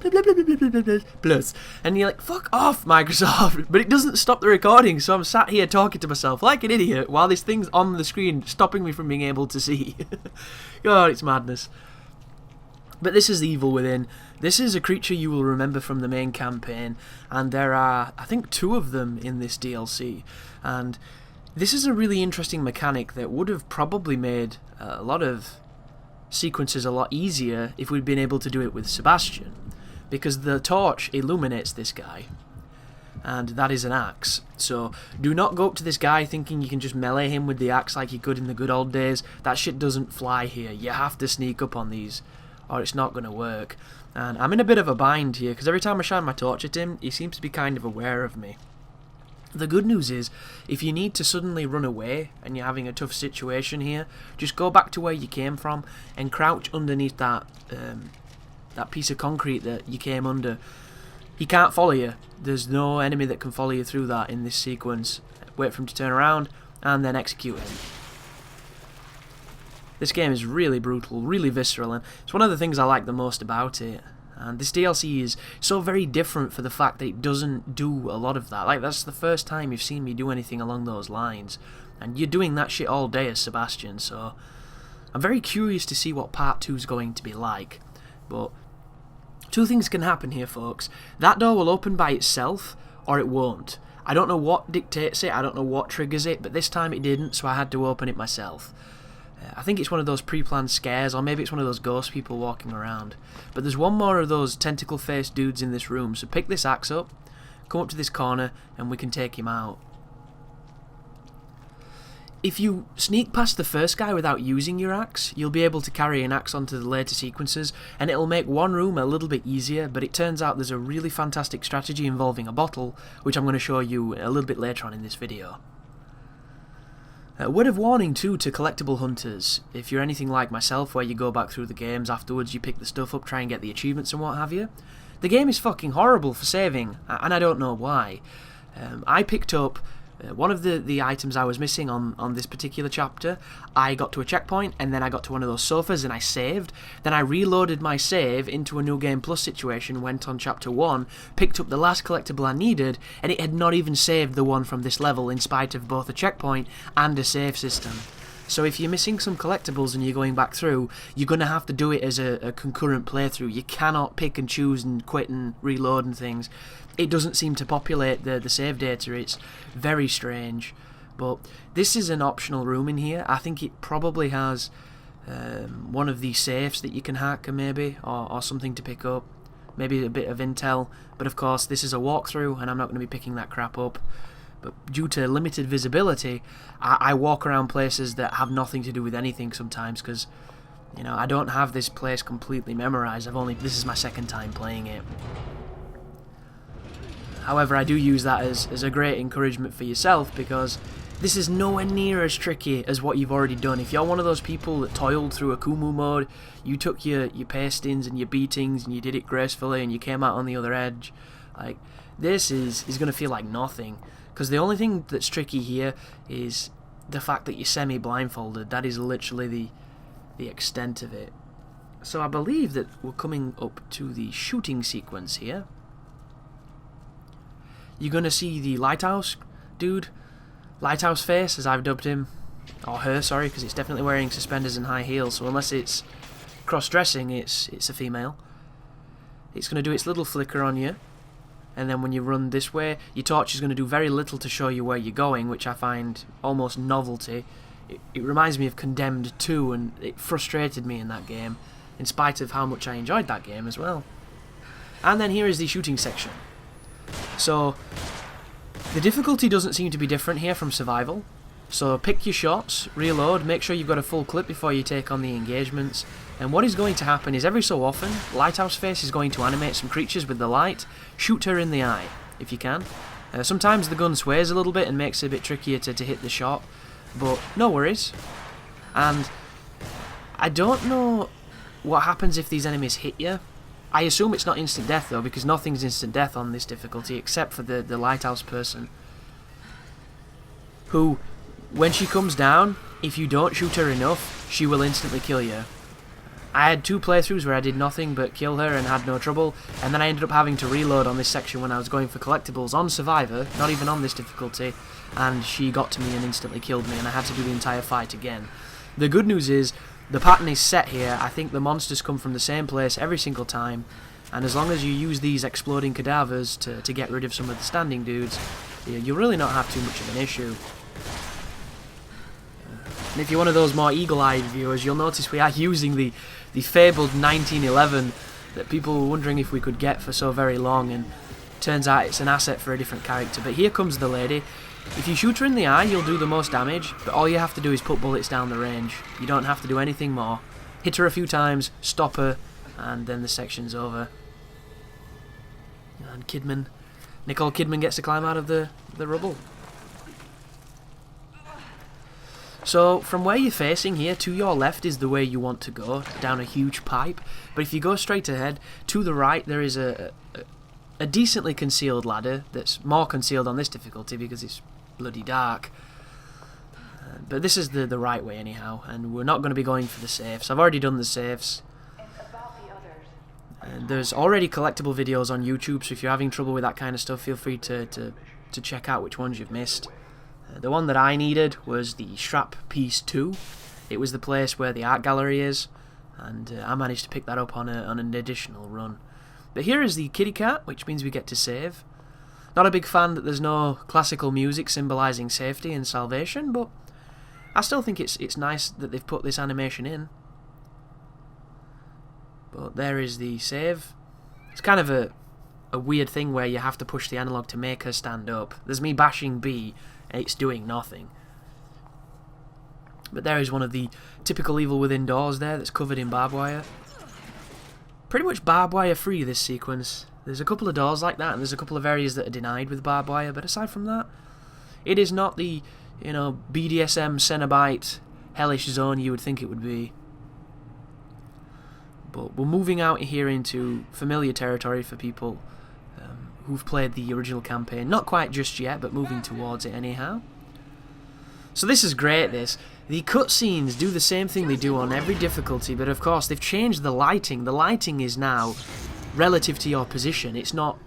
plus, blah, blah, blah, blah, blah, blah, blah, plus. And you're like, fuck off, Microsoft. But it doesn't stop the recording, so I'm sat here talking to myself like an idiot while this thing's on the screen, stopping me from being able to see. God, it's madness. But this is the evil within. This is a creature you will remember from the main campaign, and there are, I think, 2 of them in this DLC. And this is a really interesting mechanic that would have probably made a lot of sequences a lot easier if we'd been able to do it with Sebastian, because the torch illuminates this guy, and that is an axe. So do not go up to this guy thinking you can just melee him with the axe like you could in the good old days. That shit doesn't fly here. You have to sneak up on these or it's not going to work. And I'm in a bit of a bind here because every time I shine my torch at him, he seems to be kind of aware of me. The good news is, if you need to suddenly run away and you're having a tough situation here, just go back to where you came from and crouch underneath that that piece of concrete that you came under. He can't follow you. There's no enemy that can follow you through that in this sequence. Wait for him to turn around and then execute him. This game is really brutal, really visceral, and it's one of the things I like the most about it. And this DLC is so very different for the fact that it doesn't do a lot of that. Like, that's the first time you've seen me do anything along those lines. And you're doing that shit all day as Sebastian, so I'm very curious to see what Part 2 is going to be like. But 2 things can happen here, folks. That door will open by itself, or it won't. I don't know what dictates it, I don't know what triggers it, but this time it didn't, so I had to open it myself. I think it's one of those pre-planned scares, or maybe it's one of those ghost people walking around. But there's one more of those tentacle-faced dudes in this room, so pick this axe up, come up to this corner, and we can take him out. If you sneak past the first guy without using your axe, you'll be able to carry an axe onto the later sequences, and it'll make one room a little bit easier, but it turns out there's a really fantastic strategy involving a bottle, which I'm going to show you a little bit later on in this video. Word of warning too to collectible hunters: if you're anything like myself where you go back through the games afterwards, you pick the stuff up, try and get the achievements and what have you, the game is fucking horrible for saving, and I don't know why. I picked up one of the items I was missing on this particular chapter. I got to a checkpoint and then I got to one of those sofas and I saved. Then I reloaded my save into a New Game Plus situation, went on chapter 1, picked up the last collectible I needed, and it had not even saved the one from this level in spite of both a checkpoint and a save system. So if you're missing some collectibles and you're going back through, you're going to have to do it as a concurrent playthrough. You cannot pick and choose and quit and reload and things. It doesn't seem to populate the save data. It's very strange. But this is an optional room in here. I think it probably has one of these safes that you can hack maybe, or something to pick up. Maybe a bit of intel. But of course this is a walkthrough and I'm not going to be picking that crap up. But due to limited visibility, I walk around places that have nothing to do with anything sometimes because, you know, I don't have this place completely memorized. This is my second time playing it. However, I do use that as a great encouragement for yourself because this is nowhere near as tricky as what you've already done. If you're one of those people that toiled through a Kumu mode, you took your pastings and your beatings and you did it gracefully and you came out on the other edge, like, this is going to feel like nothing. Because the only thing that's tricky here is the fact that you're semi-blindfolded. That is literally the extent of it. So I believe that we're coming up to the shooting sequence here. You're going to see the Lighthouse dude, Lighthouse face as I've dubbed him, or her, sorry, because it's definitely wearing suspenders and high heels, so unless it's cross-dressing, it's a female. it's going to do its little flicker on you, and then when you run this way, your torch is going to do very little to show you where you're going, which I find almost novelty. It reminds me of Condemned 2, and it frustrated me in that game, in spite of how much I enjoyed that game as well. And then here is the shooting section. So, the difficulty doesn't seem to be different here from Survival. So pick your shots, reload, make sure you've got a full clip before you take on the engagements. And what is going to happen is every so often, Lighthouse Face is going to animate some creatures with the light. Shoot her in the eye, if you can. Sometimes the gun sways a little bit and makes it a bit trickier to hit the shot, but no worries. And I don't know what happens if these enemies hit you. I assume it's not instant death though, because nothing's instant death on this difficulty except for the Lighthouse person, who, when she comes down, if you don't shoot her enough, she will instantly kill you. I had 2 playthroughs where I did nothing but kill her and had no trouble, and then I ended up having to reload on this section when I was going for collectibles on Survivor, not even on this difficulty, and she got to me and instantly killed me, and I had to do the entire fight again. The good news is, the pattern is set here. I think the monsters come from the same place every single time, and as long as you use these exploding cadavers to get rid of some of the standing dudes, you'll really not have too much of an issue. And if you're one of those more eagle-eyed viewers, you'll notice we are using the fabled 1911 that people were wondering if we could get for so very long, and turns out it's an asset for a different character. But here comes the lady. If you shoot her in the eye, you'll do the most damage, but all you have to do is put bullets down the range. You don't have to do anything more. Hit her a few times, stop her, and then the section's over. And Nicole Kidman gets to climb out of the rubble. So, from where you're facing here, to your left is the way you want to go, down a huge pipe. But if you go straight ahead, to the right there is a decently concealed ladder that's more concealed on this difficulty because it's bloody dark. But this is the right way anyhow, and we're not going to be going for the safes. I've already done the safes. And there's already collectible videos on YouTube, so if you're having trouble with that kind of stuff, feel free to check out which ones you've missed. The one that I needed was the Strap Piece 2. It was the place where the art gallery is, and I managed to pick that up on an additional run. But here is the kitty cat, which means we get to save. Not a big fan that there's no classical music symbolising safety and salvation, but I still think it's nice that they've put this animation in. But there is the save. It's kind of a weird thing where you have to push the analog to make her stand up. There's me bashing B, and it's doing nothing. But there is one of the typical Evil Within doors there that's covered in barbed wire. Pretty much barbed wire free, this sequence. There's a couple of doors like that, and there's a couple of areas that are denied with barbed wire, but aside from that, it is not the, BDSM Cenobite hellish zone you would think it would be. But we're moving out here into familiar territory for people who've played the original campaign. Not quite just yet, but moving towards it anyhow. So this is great, this. The cutscenes do the same thing they do on every difficulty, but of course they've changed the lighting. The lighting is now relative to your position. It's not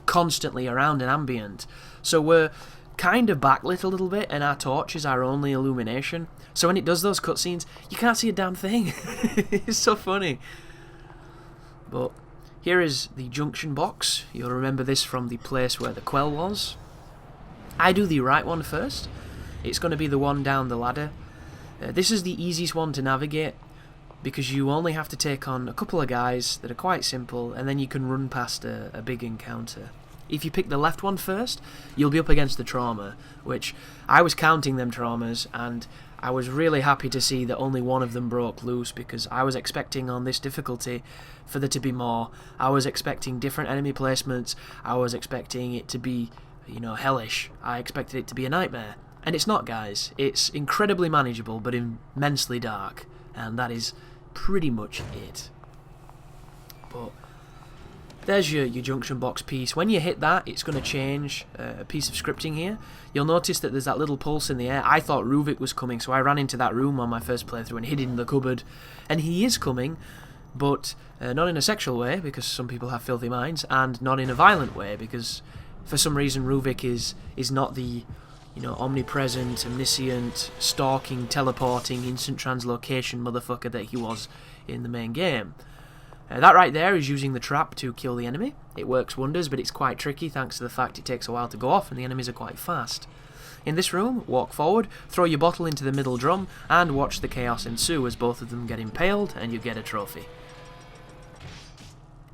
constantly around and ambient. So we're kind of backlit a little bit, and our torch is our only illumination. So when it does those cutscenes, you can't see a damn thing. It's so funny. But here is the junction box. You'll remember this from the place where the quell was. I do the right one first. It's going to be the one down the ladder. This is the easiest one to navigate because you only have to take on a couple of guys that are quite simple, and then you can run past a big encounter. If you pick the left one first, you'll be up against the trauma, which I was counting them traumas, and I was really happy to see that only one of them broke loose, because I was expecting on this difficulty for there to be more. I was expecting different enemy placements. I was expecting it to be, hellish. I expected it to be a nightmare. And it's not, guys. It's incredibly manageable, but immensely dark. And that is pretty much it. But there's your junction box piece. When you hit that, it's going to change a piece of scripting here. You'll notice that there's that little pulse in the air. I thought Ruvik was coming, so I ran into that room on my first playthrough and hid in the cupboard. And he is coming, but not in a sexual way, because some people have filthy minds, and not in a violent way, because for some reason Ruvik is not the omnipresent, omniscient, stalking, teleporting, instant translocation motherfucker that he was in the main game. That right there is using the trap to kill the enemy. It works wonders, but it's quite tricky thanks to the fact it takes a while to go off and the enemies are quite fast. In this room, walk forward, throw your bottle into the middle drum, and watch the chaos ensue as both of them get impaled and you get a trophy.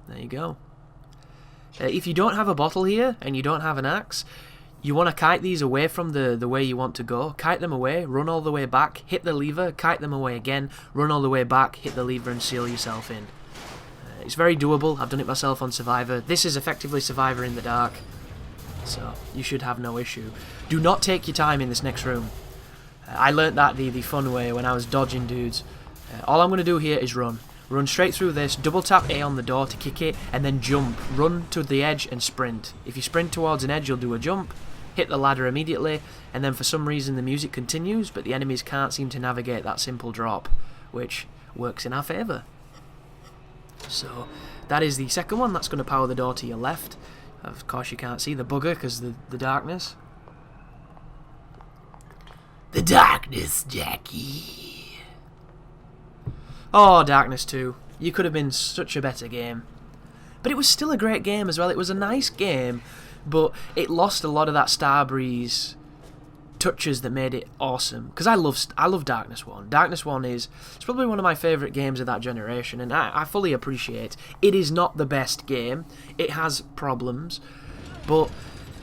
There you go. If you don't have a bottle here and you don't have an axe, you want to kite these away from the way you want to go. Kite them away, run all the way back, hit the lever, kite them away again, run all the way back, hit the lever and seal yourself in. It's very doable. I've done it myself on Survivor. This is effectively Survivor in the dark, so you should have no issue. Do not take your time in this next room. I learnt that the fun way when I was dodging dudes. All I'm going to do here is run. Run straight through this, double tap A on the door to kick it, and then jump. Run to the edge and sprint. If you sprint towards an edge, you'll do a jump, hit the ladder immediately, and then for some reason the music continues, but the enemies can't seem to navigate that simple drop, which works in our favour. So that is the second one. That's going to power the door to your left. Of course you can't see the bugger because the darkness. The darkness, Jackie. Oh, Darkness 2. You could have been such a better game. But it was still a great game as well. It was a nice game, but it lost a lot of that Starbreeze touches that made it awesome. Because I love Darkness 1. Darkness 1 it's probably one of my favourite games of that generation, and I fully appreciate it is not the best game. It has problems, but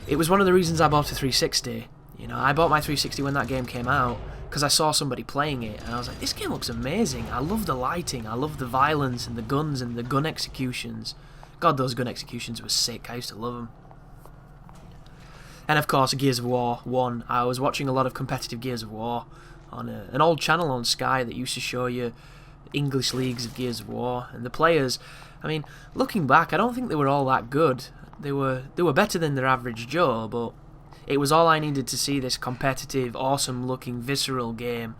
it was one of the reasons I bought a 360. You know, I bought my 360 when that game came out because I saw somebody playing it, and I was like, this game looks amazing. I love the lighting, I love the violence and the guns and the gun executions. God, those gun executions were sick. I used to love them. And of course, Gears of War 1. I was watching a lot of competitive Gears of War on an old channel on Sky that used to show you English leagues of Gears of War. And the players, I mean, looking back, I don't think they were all that good. They were better than their average Joe, but it was all I needed to see this competitive, awesome-looking, visceral game.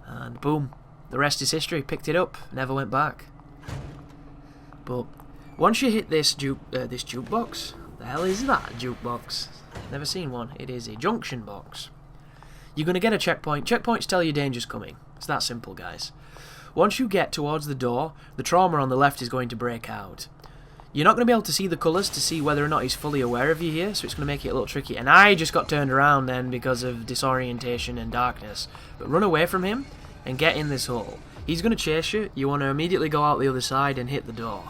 And boom, the rest is history. Picked it up, never went back. But once you hit this jukebox, the hell is that jukebox? Never seen one. It is a junction box. You're going to get a checkpoint. Checkpoints tell you danger's coming. It's that simple, guys. Once you get towards the door, the trauma on the left is going to break out. You're not going to be able to see the colours to see whether or not he's fully aware of you here, so it's going to make it a little tricky. And I just got turned around then because of disorientation and darkness. But run away from him and get in this hole. He's going to chase you. You want to immediately go out the other side and hit the door.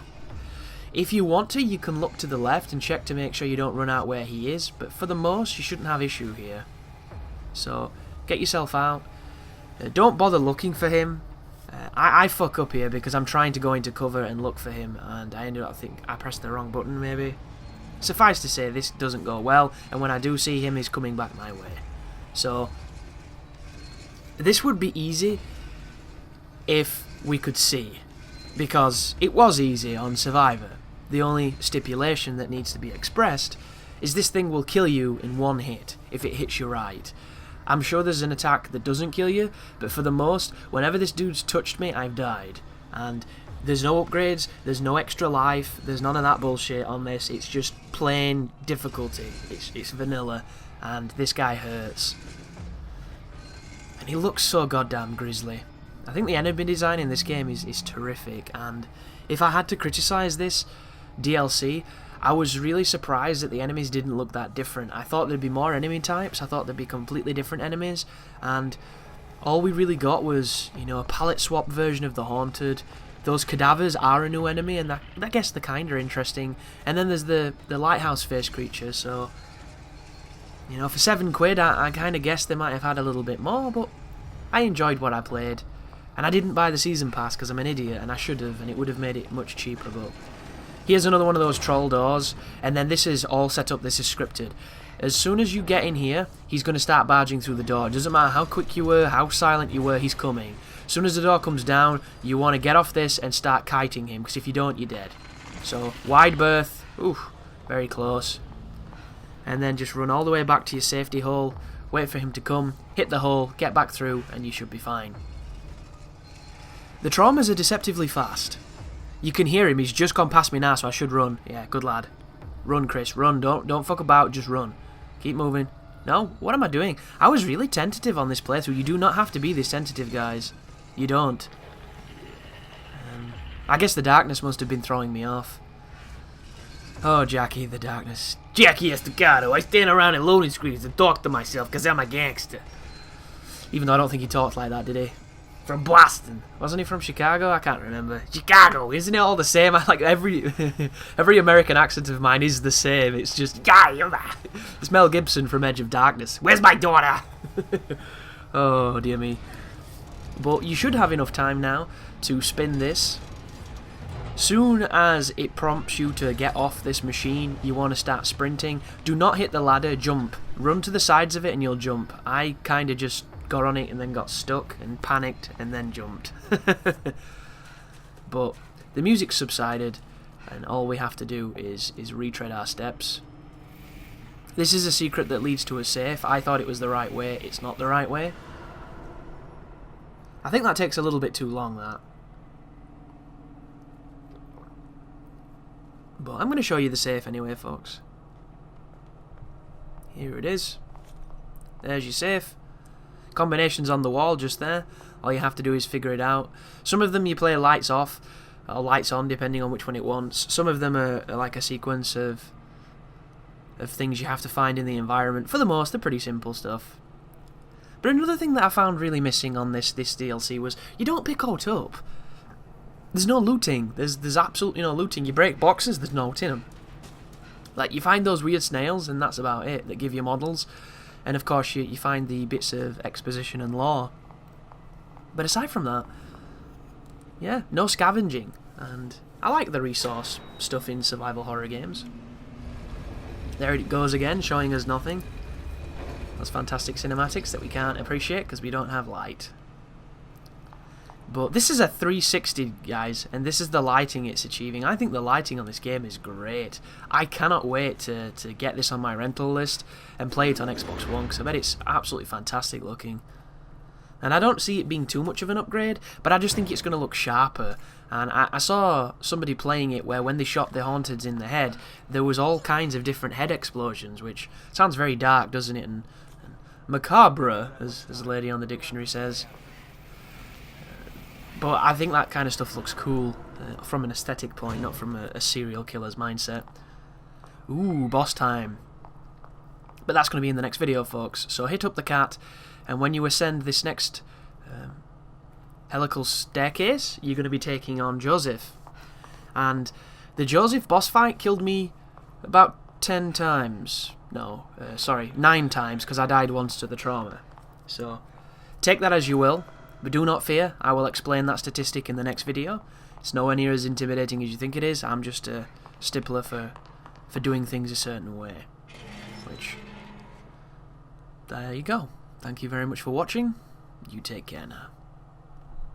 If you want to, you can look to the left and check to make sure you don't run out where he is, but for the most, you shouldn't have issue here. So, get yourself out. Don't bother looking for him. I fuck up here because I'm trying to go into cover and look for him, and I ended up, I think I pressed the wrong button maybe. Suffice to say, this doesn't go well, and when I do see him, he's coming back my way. So, this would be easy if we could see, because it was easy on Survivor. The only stipulation that needs to be expressed is this thing will kill you in one hit if it hits you right. I'm sure there's an attack that doesn't kill you, but for the most, whenever this dude's touched me, I've died. And there's no upgrades, there's no extra life, there's none of that bullshit on this. It's just plain difficulty. It's vanilla, and this guy hurts. And he looks so goddamn grisly. I think the enemy design in this game is terrific, and if I had to criticise this DLC, I was really surprised that the enemies didn't look that different. I thought there'd be more enemy types, I thought there'd be completely different enemies, and all we really got was, you know, a palette swap version of the Haunted. Those cadavers are a new enemy, and I guess they're kinda interesting. And then there's the Lighthouse face creature, so, you know, for £7, I kinda guessed they might have had a little bit more, but I enjoyed what I played. And I didn't buy the season pass because I'm an idiot, and I should have, and it would have made it much cheaper. But here's another one of those troll doors, and then this is all set up, this is scripted. As soon as you get in here, he's going to start barging through the door. It doesn't matter how quick you were, how silent you were, he's coming. As soon as the door comes down, you want to get off this and start kiting him, because if you don't, you're dead. So, wide berth, ooh, very close. And then just run all the way back to your safety hole, wait for him to come, hit the hole, get back through, and you should be fine. The traumas are deceptively fast. You can hear him, he's just gone past me now, so I should run. Yeah, good lad. Run, Chris, run, don't fuck about, just run. Keep moving. No, what am I doing? I was really tentative on this playthrough. You do not have to be this tentative, guys. You don't. I guess the darkness must have been throwing me off. Oh, Jackie, the darkness. Jackie Estacado. I stand around in loading screens and talk to myself because I'm a gangster. Even though I don't think he talked like that, did he? From Boston. Wasn't he from Chicago? I can't remember. Chicago, isn't it all the same? I like every American accent of mine is the same. It's just, it's Mel Gibson from Edge of Darkness. Where's my daughter? Oh, dear me. But you should have enough time now to spin this. Soon as it prompts you to get off this machine, you want to start sprinting. Do not hit the ladder, jump. Run to the sides of it and you'll jump. I kind of just got on it and then got stuck and panicked and then jumped. But the music subsided and all we have to do is retread our steps. This is a secret that leads to a safe. I thought it was the right way. It's not the right way. I think that takes a little bit too long, that. But I'm going to show you the safe anyway, folks. Here it is. There's your safe. Combinations on the wall just there. All you have to do is figure it out. Some of them you play lights off or lights on, depending on which one it wants. Some of them are like a sequence of things you have to find in the environment. For the most, they're pretty simple stuff. But another thing that I found really missing on this DLC was you don't pick out up. There's no looting. There's absolutely no looting. You break boxes, there's no loot in them. Like, you find those weird snails, and that's about it, that give you models. And of course, you find the bits of exposition and lore. But aside from that, yeah, no scavenging. And I like the resource stuff in survival horror games. There it goes again, showing us nothing. Those fantastic cinematics that we can't appreciate because we don't have light. But this is a 360, guys, and this is the lighting it's achieving. I think the lighting on this game is great. I cannot wait to get this on my rental list and play it on Xbox One, because I bet it's absolutely fantastic looking. And I don't see it being too much of an upgrade, but I just think it's going to look sharper. And I saw somebody playing it where when they shot the Haunteds in the head, there was all kinds of different head explosions, which sounds very dark, doesn't it? And macabre, as the lady on the dictionary says. But I think that kind of stuff looks cool from an aesthetic point, not from a serial killer's mindset. Ooh, boss time. But that's going to be in the next video, folks. So hit up the cat, and when you ascend this next helical staircase, you're going to be taking on Joseph. And the Joseph boss fight killed me about 10 times. No, sorry, 9 times, because I died once to the trauma. So take that as you will. But do not fear, I will explain that statistic in the next video. It's nowhere near as intimidating as you think it is. I'm just a stippler for doing things a certain way. Which, there you go. Thank you very much for watching. You take care now.